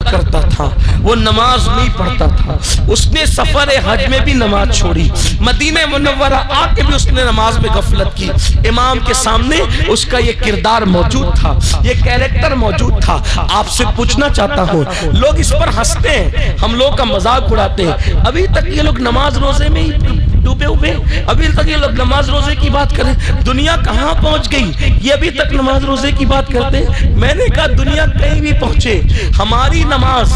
ترک کرتا تھا، وہ نماز نہیں پڑھتا تھا، اس نے سفر حج میں بھی نماز چھوڑی، مدینہ منورہ آ کے بھی اس نے نماز میں غفلت کی۔ امام کے سامنے اس کا یہ کردار موجود تھا، یہ کیریکٹر موجود تھا۔ آپ سے پوچھنا چاہتا ہوں، لوگ اس پر ہنستے ہیں، ہم لوگ کا مذاق اڑاتے ہیں، ابھی تک یہ لوگ نماز روزے میں ہی ڈوبے ہوئے، ابھی تک یہ لوگ نماز روزے کی بات کریں۔ دنیا کہاں پہنچ گئی، یہ ابھی تک نماز روزے کی بات کرتے ہیں۔ میں نے کہا دنیا کہیں بھی پہنچے، ہماری نماز،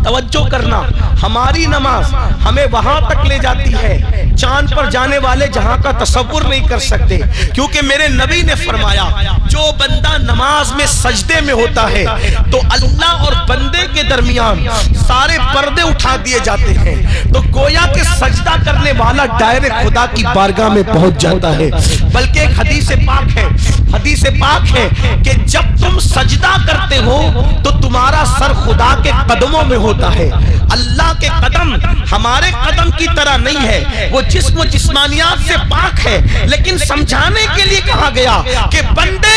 توجہ کرنا، ہماری نماز ہمیں وہاں تک لے جاتی ہے چاند پر جانے والے جہاں کا تصور نہیں کر سکتے، کیونکہ میرے نبی نے فرمایا جو بندہ نماز میں سجدے میں ہوتا ہے تو اللہ اور بندے کے درمیان سارے پردے اٹھا دیے جاتے ہیں، تو گویا کہ سجدہ کرنے والا ڈائریکٹ خدا کی بارگاہ میں پہنچ جاتا ہے۔ بلکہ ایک حدیث پاک ہے، حدیث پاک ہے کہ جب تم سجدہ کرتے ہو تو تمہارا سر خدا کے قدموں میں ہوتا ہے۔ اللہ کے قدم ہمارے قدم کی طرح نہیں ہے، وہ جسم و جسمانیات سے پاک ہے، لیکن سمجھانے کے لیے کہا گیا کہ بندے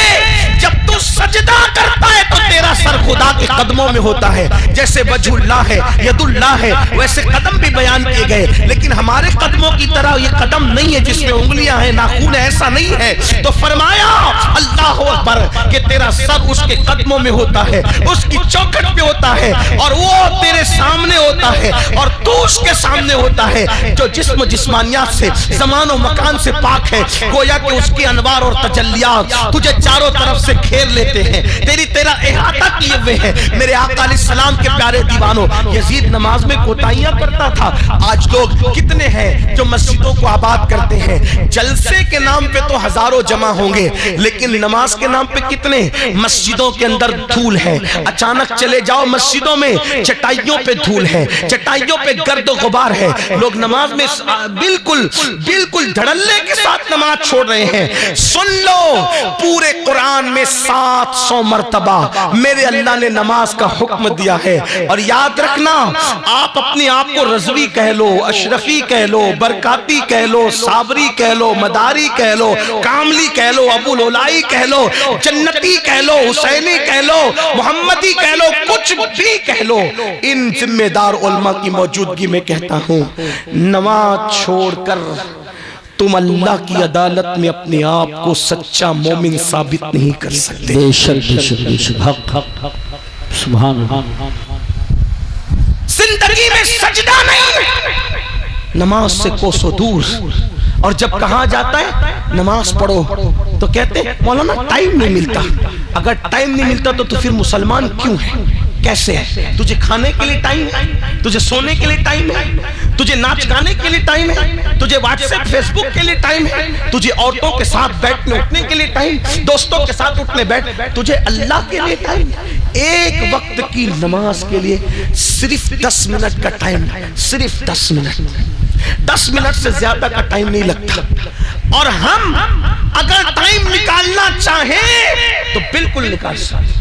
جب تو سجدہ کرتا ہے تو تیرا سر خدا کے قدموں میں ہوتا ہے۔ جیسے وجہ اللہ ہے، ید اللہ ہے، ویسے قدم بھی بیان کیے گئے، لیکن ہمارے قدموں کی طرح یہ قدم نہیں ہے جس میں انگلیاں ہیں، ناخن ہے، ایسا نہیں ہے۔ تو فرمایا اللہ اکبر کہ تیرا سر اس کے قدموں میں ہوتا ہے، اس کی چوکھٹ پہ ہوتا ہے، اور وہ تیرے سامنے ہوتا ہے اور تو اس کے سامنے ہوتا ہے۔ جو جسم و جسمانیات سے، زمان و مکان سے پاک ہے، گویا کہ اس کی انوار اور تجلیات تجھے چاروں طرف سے گھیر لیتے ہیں، تیرا احاطہ کیے ہوئے ہیں۔ میرے آقا علیہ السلام کے پیارے دیوانوں، یزید نماز میں کوتاہیاں کرتا تھا۔ آج لوگ کتنے ہیں جو مسجدوں کو آباد کرتے ہیں، جلسے کے نام پہ تو ہزاروں جمع ہوں گے، لیکن نماز کے نام پہ کتنے؟ مسجدوں کے اندر دھول ہے، اچانک چلے جاؤ مسجدوں میں چٹائیوں پہ دھول ہے، چٹائیوں پہ گرد و غبار ہے، لوگ نماز میں بالکل دھڑلے کے ساتھ نماز چھوڑ رہے ہیں۔ سن لو، پورے قرآن میں 700 مرتبہ میرے اللہ نے نماز کا حکم دیا ہے، اور یاد رکھنا آپ اپنے آپ کو رضوی کہہ لو، اشرفی کہہ لو، برکاتی کہہ لو، صابری کہہ لو، مداری کہہ لو، کاملی کہہ لو، ابو لولائی کہہ لو، جنتی کہہ لو، حسینی کہہ لو، محمدی کہہ لو، کچھ بھی کہہ لو، ان ذمہ دار علماء کی موجودگی میں کہتا ہوں، نماز چھوڑ کر تم اللہ کی عدالت میں اپنے آپ کو سچا مومن ثابت نہیں کر سکتے۔ بے شک بے شک بے شک، حق حق حق، سبحان اللہ۔ زندگی میں سجدہ نہیں، نماز سے کوسوں دور، اور جب کہاں جاتا ہے نماز پڑھو تو کہتے ہیں مولانا ٹائم نہیں ملتا۔ اگر ٹائم نہیں ملتا تو پھر مسلمان کیوں ہے؟ کیسے ہے؟ تجھے کھانے کے لیے ٹائم ہے، تجھے سونے کے لیے ٹائم ہے، تجھے ناچ گانے کے لیے ٹائم ہے، تجھے واٹس ایپ فیس بک کے لیے ٹائم ہے، تجھے عورتوں کے ساتھ بیٹھنے اٹھنے کے لیے ٹائم، دوستوں کے ساتھ اٹھنے بیٹھ، تجھے اللہ کے لیے ٹائم، ایک وقت کی نماز کے لیے صرف 10 منٹ کا ٹائم، صرف 10 منٹ، 10 منٹ سے زیادہ کا ٹائم نہیں لگتا۔ اور ہم اگر ٹائم نکالنا چاہیں تو بالکل نکال سکتے،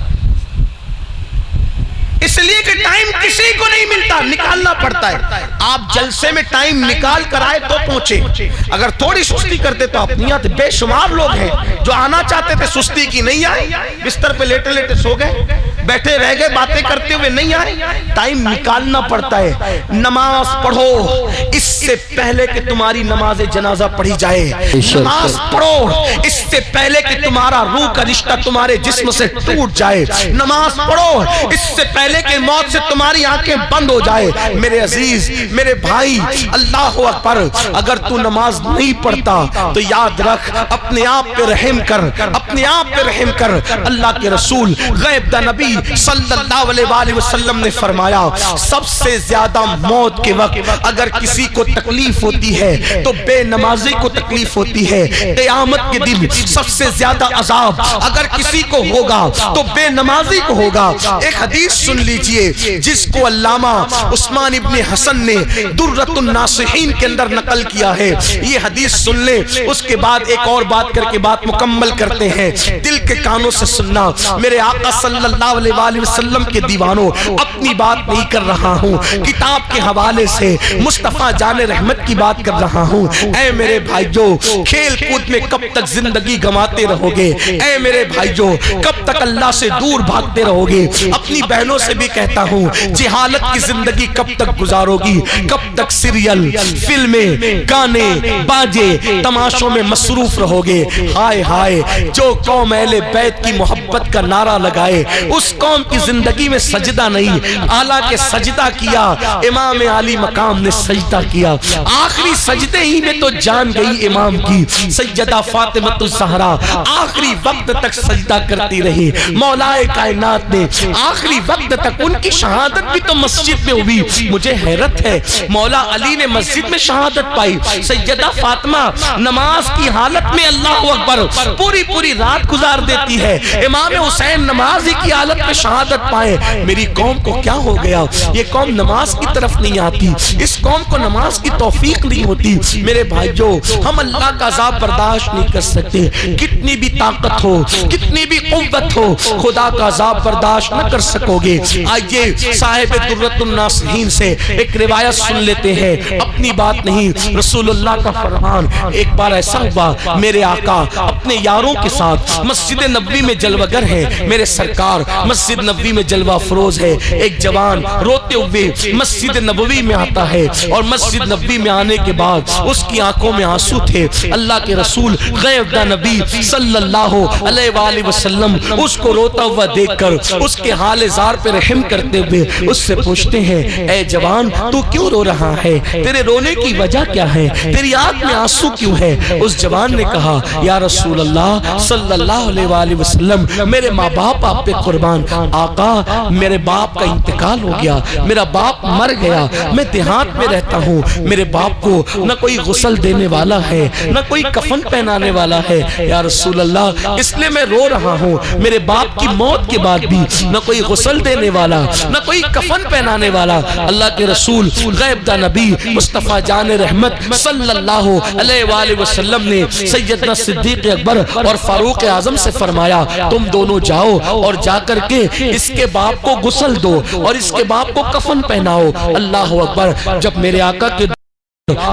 اس لیے کہ ٹائم کسی کو نہیں ملتا، نکالنا پڑتا ہے۔ آپ جلسے میں ٹائم نکال کر آئے تو پہنچے، اگر تھوڑی سستی کرتے تو اپنی آتے۔ بے شمار لوگ ہیں جو آنا چاہتے تھے، سستی کی، نہیں آئے، بستر پہ لیٹے لیٹے سو گئے، بیٹھے رہ گئے، باتیں کرتے ہوئے نہیں آئے۔ ٹائم نکالنا پڑتا ہے۔ نماز پڑھو اس سے پہلے کہ تمہاری نماز جنازہ پڑھی جائے، نماز پڑھو اس سے پہلے کہ تمہارا روح کا رشتہ تمہارے جسم سے ٹوٹ جائے، نماز پڑھو اس سے پہلے کہ موت سے تمہاری آنکھیں بند ہو جائے۔ میرے عزیز، میرے بھائی، اللہ اکبر، اگر تو نماز نہیں پڑھتا تو یاد رکھ، اپنے آپ پہ رحم کر، اپنے آپ پہ رحم کر۔ اللہ کے رسول غیب دا نبی صلی اللہ علیہ وآلہ وسلم نے فرمایا، سب سے زیادہ موت کے وقت اگر کسی کو تکلیف ہوتی ہے تو بے نمازی کو تکلیف ہوتی ہے۔ قیامت کے دن سب سے زیادہ عذاب اگر کسی کو ہوگا تو بے نمازی کو ہوگا۔ ایک حدیث سن لیجئے جس کو علامہ عثمان ابن حسن نے درۃ الناصحین کے اندر نقل کیا ہے۔ یہ حدیث سن لیں، اس کے بعد ایک اور بات کر کے بات مکمل کرتے ہیں۔ دل کے کانوں سے سننا، میرے آقا صلی اللہ علیہ وآلہ وسلم کے دیوانوں، اپنی بات نہیں کر رہا ہوں، کتاب کے حوالے سے مصطفیٰ جان رحمت کی بات کر رہا ہوں۔ اے میرے بھائیو، کھیل کود میں کب تک زندگی گنواتے رہو گے؟ اے میرے بھائیو، کب تک اللہ سے دور بھاگتے رہو گے؟ اپنی بہنوں سے بھی کہتا ہوں، جہالت کی زندگی کب تک گزارو گی؟ کب تک سیریل، فلمیں، گانے، باجے، تماشوں میں مصروف رہو گے؟ ہائے ہائے، جو قوم اہل بیت کی محبت کا نعرہ لگائے، اس قوم کی زندگی میں سجدہ نہیں، حالانکہ سجدہ کیا، امام علی مقام نے سجدہ کیا، آخری سجدے ہی میں تو جان گئی امام کی۔ سیدہ فاطمہ الزہرا آخری وقت تک سجدہ کرتی رہی، مولا کائنات نے آخری وقت تک، ان کی شہادت بھی تو مسجد میں ہوئی۔ مجھے حیرت ہے، مولا علی نے مسجد میں شہادت پائی، سیدہ فاطمہ نماز کی حالت میں اللہ اکبر پوری پوری رات گزار دیتی ہے، امام حسین نماز ہی کی حالت میں شہادت پائے۔ میری قوم کو کیا ہو گیا؟ یہ قوم نماز کی طرف نہیں آتی، اس قوم کو نماز کی توفیق نہیں ہوتی۔ میرے بھائیو، ہم اللہ کا عذاب برداشت نہیں کر سکتے، کتنی بھی طاقت ہو، کتنی بھی قوت ہو، خدا کا عذاب برداشت نہ کر سکو گے۔ آئیے صاحب درۃ الناصحین سے ایک روایت سن لیتے ہیں، اپنی بات نہیں، رسول اللہ کا فرمان۔ ایک بار ایسا ہوا، میرے آقا اپنے یاروں کے ساتھ مسجد نبوی میں جلوہ گر ہے، میرے سرکار مسجد نبوی میں جلوہ فروز ہے۔ ایک جوان روتے ہوئے مسجد نبوی میں آتا ہے، اور مسجد نبوی میں آنے کے بعد اس کی آنکھوں میں آنسو تھے۔ اللہ کے رسول غیب دا نبی صلی اللہ علیہ وآلہ وسلم اس کو روتا ہوا دیکھ کر اس کے حال زار پہ رحم کرتے ہوئے اس سے پوچھتے ہیں، اے جوان، تو کیوں رو رہا ہے؟ تیرے رونے کی وجہ کیا ہے؟ تیری آنکھ میں آنسو کیوں ہے؟ اس جوان نے کہا، یا رسول اللہ صلی اللہ علیہ وآلہ وسلم، میرے ماں باپ آپ پہ قربان، آقا میرے باپ کا انتقال ہو گیا، میرا باپ مر گیا، میں دیہات میں رہتا ہوں، میرے باپ کو نہ کوئی غسل دینے والا ہے، نہ کوئی کفن پہنانے والا ہے، یا رسول اللہ اس لیے میں رو رہا ہوں، میرے باپ کی موت کے بعد بھی نہ کوئی غسل دینے والا، نہ کوئی کفن پہنانے والا۔ اللہ کے رسول غیب دا نبی مصطفیٰ جان رحمت صلی اللہ علیہ وآلہ وسلم نے سیدنا صدیق اکبر اور فاروق اعظم سے فرمایا، تم دونوں جاؤ اور جا کر کے اس کے باپ کو غسل دو اور اس کے باپ کو کفن پہناؤ۔ اللہ اکبر، جب میرے آقا کے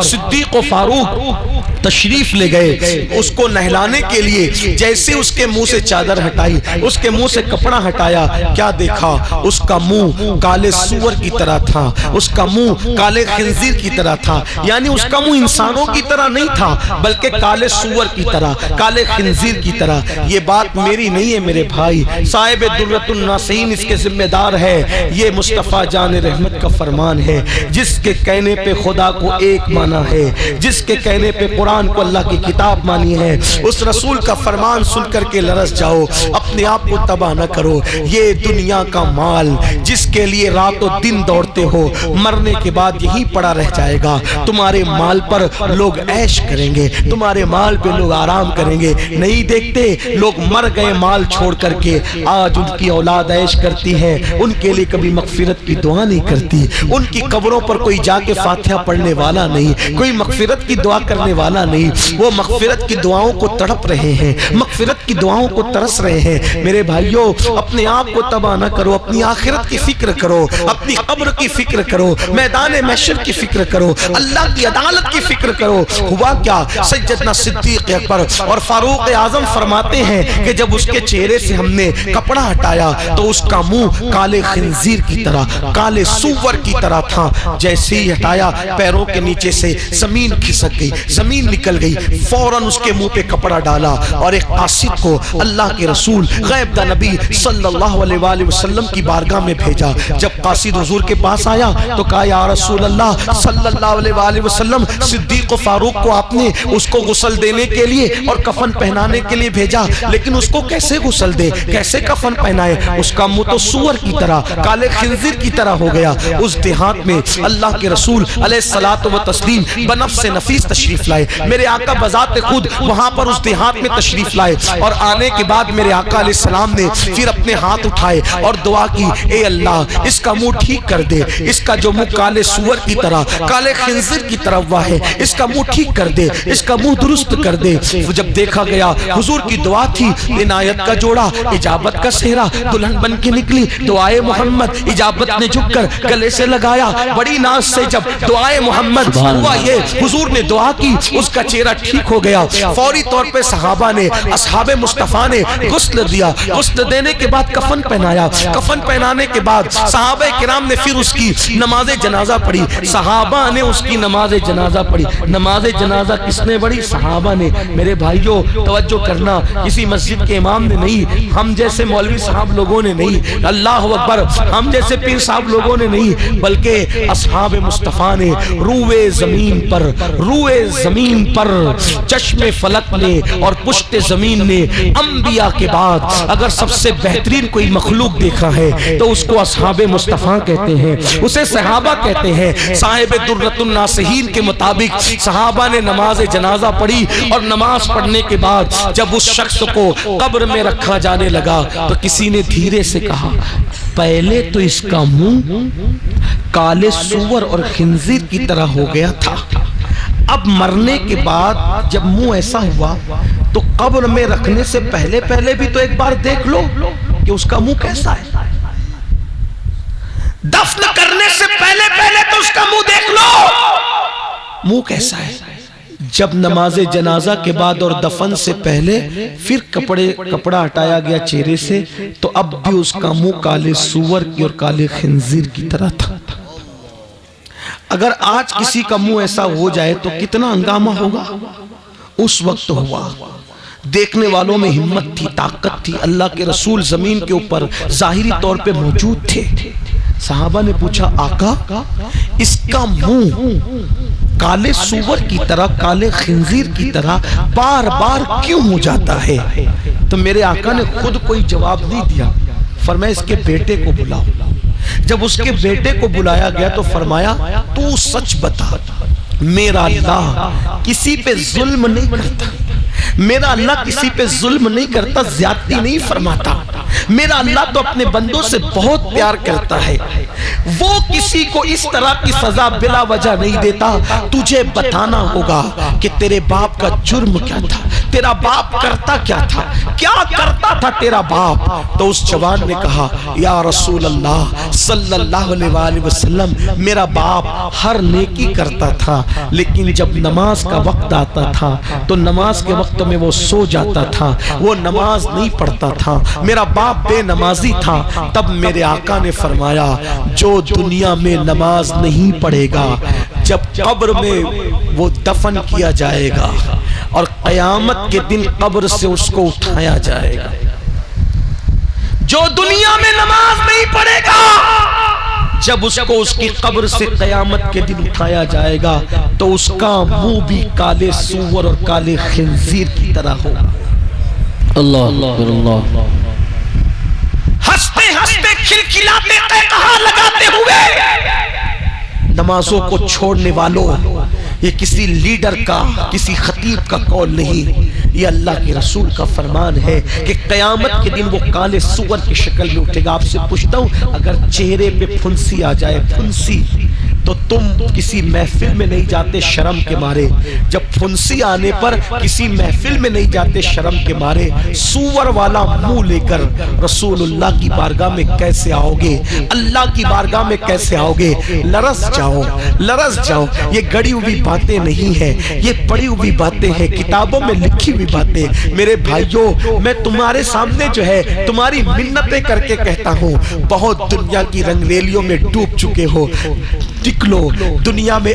صدیق و فاروق تشریف لے گئے اس کو نہلانے کے لیے، جیسے اس کے منہ سے چادر ہٹائی، اس کے منہ سے کپڑا ہٹایا، کیا دیکھا؟ اس کا منہ کالے سور کی طرح تھا، اس کا منہ کالے خنزیر کی طرح تھا، یعنی اس کا منہ انسانوں کی طرح نہیں تھا بلکہ کالے سور کی طرح، کالے خنزیر کی طرح۔ یہ بات میری نہیں ہے میرے بھائی، صاحب درۃ الناصحین اس کے ذمہ دار ہے، یہ مصطفیٰ جان رحمت کا فرمان ہے۔ جس کے کہنے پہ خدا کو ایک مانا ہے، جس کے کہنے پہ قرآن کو اللہ کی کتاب مانی ہے، اس رسول کا فرمان سن کر کے لرز جاؤ، اپنے آپ کو تباہ نہ کرو۔ یہ دنیا کا مال جس کے لیے رات و دن دوڑتے ہو، مرنے کے بعد یہی پڑا رہ جائے گا۔ تمہارے مال پر لوگ عیش کریں گے، تمہارے مال پہ لوگ آرام کریں گے، نہیں دیکھتے لوگ مر گئے مال چھوڑ کر کے، آج ان کی اولاد عیش کرتی ہے، ان کے لیے کبھی مغفرت کی دعا نہیں کرتی، ان کی قبروں پر کوئی جا کے فاتحہ پڑھنے والا نہیں، کوئی مغفرت کی دعا کرنے والا نہیں، وہ مغفرت کی دعاؤں کو تڑپ رہے ہیں، مغفرت کی دعاؤں کو ترس رہے ہیں۔ میرے بھائیوں، اپنے آپ کو تباہ نہ کرو، اپنی آخرت کی فکر کرو، اپنی قبر کی فکر کرو، میدان محشر کی فکر کرو، اللہ کی عدالت کی فکر کرو۔ ہوا کیا؟ سیدنا صدیق اکبر اور فاروق اعظم فرماتے ہیں کہ جب اس کے چہرے سے ہم نے کپڑا ہٹایا تو اس کا منہ کالے خنزیر کی طرح، کالے سور کی طرح تھا۔ جیسے ہی ہٹایا، پیروں کے نیچے سے زمین کھسک گئی، زمین نکل گئی، فوراً اس کے منہ پہ کپڑا ڈالا اور ایک قاصد کو اللہ کے رسول غیب دا نبی صلی اللہ علیہ وآلہ وسلم کی بارگاہ میں بھیجا۔ جب قاصد حضور کے پاس آیا تو کہا، یا رسول اللہ صلی اللہ علیہ وآلہ وسلم، صدیق و فاروق کو آپ نے اس کو غسل دینے کے لیے اور کفن پہنانے کے لیے بھیجا، لیکن اس کو کیسے غسل دے، کیسے کفن پہنائے؟ اس کا منہ تو سور کی طرح، کالے خنزیر کی طرح ہو گیا۔ اس دیہات میں اللہ کے رسول علیہ الصلوۃ والتسلیم بنفس نفیس تشریف لائے، میرے آقا بذات خود وہاں پر اس دیہات میں تشریف لائے، اور آنے کے بعد میرے آقا آقا علیہ السلام نے پھر اپنے ہاتھ اٹھائے اور دعا کی، اے اللہ اس کا منہ ٹھیک کر دے، اس کا جو منہ کالے سور کی طرح، کالے خنزیر کی طرح ہوا ہے، اس کا منہ ٹھیک کر دے، اس کا منہ درست کر دے۔ جب دیکھا گیا حضور کی دعا تھی، عنایت کا جوڑا، اجابت کا سہرا، دلہن بن کے نکلی، دعائے محمد، اجابت نے جھک کر گلے سے لگایا، بڑی ناز سے جب دعائے محمد ہوا، یہ حضور نے دعا کی، اس کا چہرہ ٹھیک ہو گیا۔ فوری طور پہ صحابہ نے، اصحاب مصطفیٰ نے غسل دیا، غسل دینے کے بعد کفن پہنایا، کفن پہنانے کے بعد صحابہ کرام نے پھر اس کی نماز جنازہ پڑھی، صحابہ نے اس کی نماز جنازہ پڑھی۔ نماز جنازہ کس نے پڑھی؟ صحابہ نے۔ میرے بھائیوں توجہ کرنا، کسی مسجد کے امام نے نہیں، ہم جیسے مولوی صاحب لوگوں نے نہیں، اللہ اکبر، ہم جیسے پیر صاحب لوگوں نے نہیں، بلکہ اصحاب مصطفیٰ نے روئے زمین پر، روئے زمین پر چشم فلک نے اور پشت زمین نے انبیاء کے بعد اگر سب سے بہترین کوئی مخلوق دیکھا ہے تو اس کو اصحاب مصطفیٰ کہتے ہیں، اسے صحابہ کہتے ہیں۔ صاحب درۃ الناصحین کے مطابق صحابہ نے نماز جنازہ پڑھی، اور نماز پڑھنے کے بعد جب اس شخص کو قبر میں رکھا جانے لگا تو کسی نے دھیرے سے کہا، پہلے تو اس کا منہ کالے سور اور خنزیر کی طرح ہو گیا تھا، اب مرنے کے بعد جب منہ ایسا ہوا تو قبر میں رکھنے سے پہلے پہلے بھی تو ایک بار دیکھ لو کہ اس کا منہ کیسا ہے، دفن کرنے سے پہلے پہلے تو اس کا منہ دیکھ لو منہ کیسا ہے۔ جب نماز جنازہ کے بعد اور دفن سے پہلے پھر کپڑا ہٹایا گیا چہرے سے تو اب بھی اس کا منہ کالے سور کی اور کالے خنزیر کی طرح تھا۔ اگر آج کسی کا منہ ایسا ہو جائے تو کتنا ہنگامہ ہوگا؟ اس وقت ہوا۔ دیکھنے والوں میں ہمت تھی، طاقت تھی، اللہ کے رسول زمین کے اوپر ظاہری طور پہ موجود تھے۔ صحابہ نے پوچھا، آقا اس کا منہ کالے سور کی طرح، کالے خنزیر کی طرح بار بار کیوں ہو جاتا ہے؟ تو میرے آقا نے خود کوئی جواب نہیں دیا، فرمایا اس کے بیٹے کو بلاؤ۔ جب اس کے بیٹے کو بلایا گیا تو فرمایا، تو سچ بتا، میرا اللہ کسی پہ ظلم نہیں کرتا، میرا اللہ کسی پہ ظلم نہیں کرتا، زیادتی نہیں فرماتا، میرا اللہ تو اپنے بندوں سے بہت پیار کرتا ہے، وہ کسی کو اس طرح کی سزا بلا وجہ نہیں دیتا۔ تجھے بتانا ہوگا کہ تیرے باپ کا جرم کیا تھا، تیرا باپ کرتا کیا تھا، کیا کرتا تھا تیرا باپ؟ تو اس جوان نے کہا، یا رسول اللہ صلی اللہ علیہ وآلہ وسلم، میرا باپ ہر نیکی کرتا تھا، لیکن جب نماز کا وقت آتا تھا تو نماز کے وقت میں وہ سو جاتا تھا، وہ نماز نہیں پڑھتا تھا، میرا باپ بے نمازی تھا۔ تب میرے آقا نے فرمایا، جو دنیا میں نماز نہیں پڑھے گا، جب قبر میں وہ دفن کیا جائے گا اور قیامت کے دن قبر سے اس کو اٹھایا جائے گا، جو دنیا میں نماز نہیں پڑھے گا، جب اس کو اس کی قبر سے قیامت کے دن اٹھایا جائے گا تو اس کا منہ بھی کالے سور اور کالے خنزیر کی طرح ہوگا۔ اللہ اللہ، ہنستے ہنستے کھلکھلاتے قہقہا لگاتے ہوئے، نمازوں کو چھوڑنے والوں، یہ کسی لیڈر کا، کسی خطیب کا قول نہیں، یہ اللہ کے رسول کا فرمان ہے کہ قیامت کے دن وہ کالے سور کی شکل میں اٹھے گا۔ آپ سے پوچھتا ہوں، اگر چہرے پہ پھنسی آ جائے، پھنسی، تو تم کسی محفل میں نہیں جاتے شرم کے مارے؟ جب پھنسی آنے پر کسی محفل میں نہیں جاتے شرم کے مارے؟ سور والا منہ لے کر رسول اللہ کی بارگاہ میں کیسے آؤ گے؟ اللہ کی بارگاہ میں کیسے آؤ گے؟ لرز جاؤ، لرز جاؤ۔ یہ گڑی ہوئی باتیں نہیں ہیں، یہ پڑھی ہوئی باتیں ہیں، کتابوں میں لکھی ہوئی باتیں۔ میرے بھائیوں، میں تمہارے سامنے جو ہے تمہاری منتیں کر کے کہتا ہوں، بہت دنیا کی رنگ ریلیوں میں ڈوب چکے ہو، نکلو دنیا میں